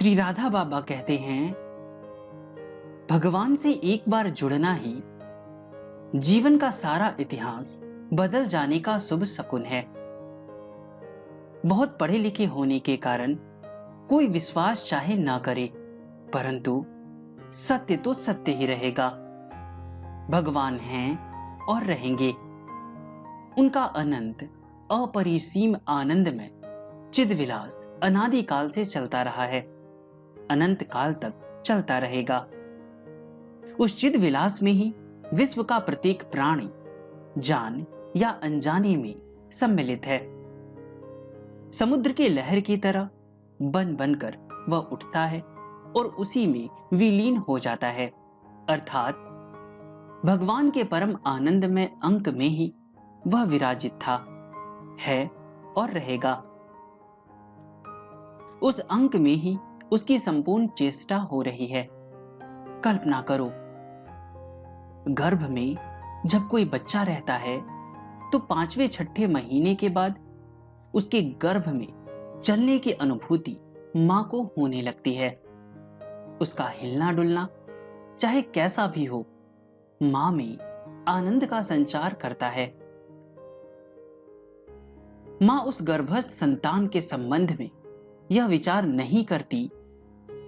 श्री राधा बाबा कहते हैं, भगवान से एक बार जुड़ना ही जीवन का सारा इतिहास बदल जाने का शुभ शकुन है। बहुत पढ़े लिखे होने के कारण कोई विश्वास चाहे ना करे, परंतु सत्य तो सत्य ही रहेगा। भगवान हैं और रहेंगे। उनका अनंत अपरिसीम आनंद में चिद्विलास अनादिकाल से चलता रहा है, अनंत काल तक चलता रहेगा। उस चिद्विलास में ही विश्व का प्रत्येक प्राणी जान या अनजाने में सम्मिलित है। समुद्र की लहर की तरह बन बनकर वह उठता है और उसी में विलीन हो जाता है, अर्थात भगवान के परम आनंद में अंक में ही वह विराजित था, है और रहेगा। उस अंक में ही उसकी संपूर्ण चेष्टा हो रही है। कल्पना करो, गर्भ में जब कोई बच्चा रहता है तो 5वें 6ठे महीने के बाद उसके गर्भ में चलने की अनुभूति मां को होने लगती है। उसका हिलना डुलना चाहे कैसा भी हो, मां में आनंद का संचार करता है। मां उस गर्भस्थ संतान के संबंध में यह विचार नहीं करती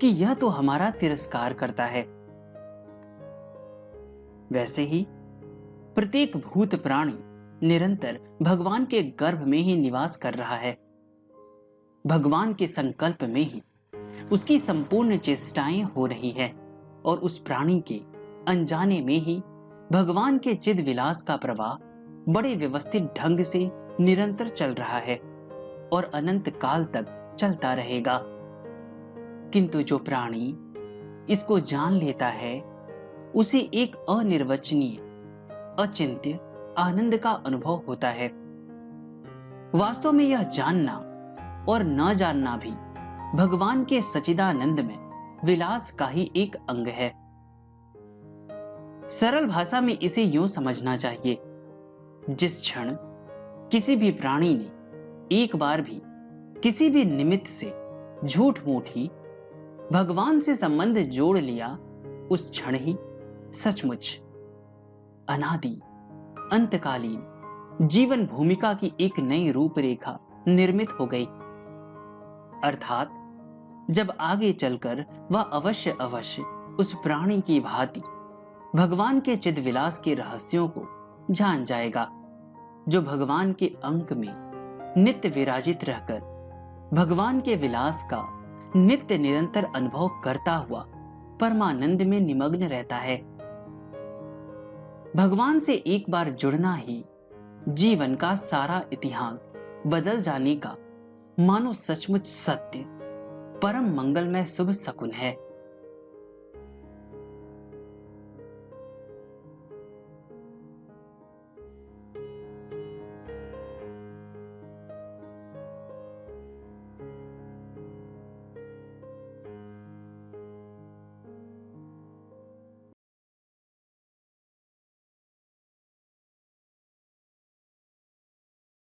कि यह तो हमारा तिरस्कार करता है। वैसे ही प्रत्येक भूत प्राणी निरंतर भगवान के गर्भ में ही निवास कर रहा है। भगवान के संकल्प में ही उसकी संपूर्ण चेष्टाएं हो रही है और उस प्राणी के अनजाने में ही भगवान के चिद विलास का प्रवाह बड़े व्यवस्थित ढंग से निरंतर चल रहा है और अनंत काल तक चलता रहेगा। किंतु जो प्राणी इसको जान लेता है, उसे एक अनिर्वचनीय अचिंत्य आनंद का अनुभव होता है। वास्तव में यह जानना और न जानना भी भगवान के सच्चिदानंद में विलास का ही एक अंग है। सरल भाषा में इसे यूं समझना चाहिए, जिस क्षण किसी भी प्राणी ने एक बार भी किसी भी निमित्त से झूठ मूठ ही भगवान से संबंध जोड़ लिया, उस क्षण ही सचमुच अनादि अंतकालीन जीवन भूमिका की एक नई रूपरेखा निर्मित हो गई। अर्थात जब आगे चलकर वह अवश्य अवश्य उस प्राणी की भांति भगवान के चिद्विलास के रहस्यों को जान जाएगा, जो भगवान के अंक में नित्य विराजित रहकर भगवान के विलास का नित्य निरंतर अनुभव करता हुआ परमानंद में निमग्न रहता है। भगवान से एक बार जुड़ना ही जीवन का सारा इतिहास बदल जाने का मानो सचमुच सत्य परम मंगलमय शुभ शकुन है।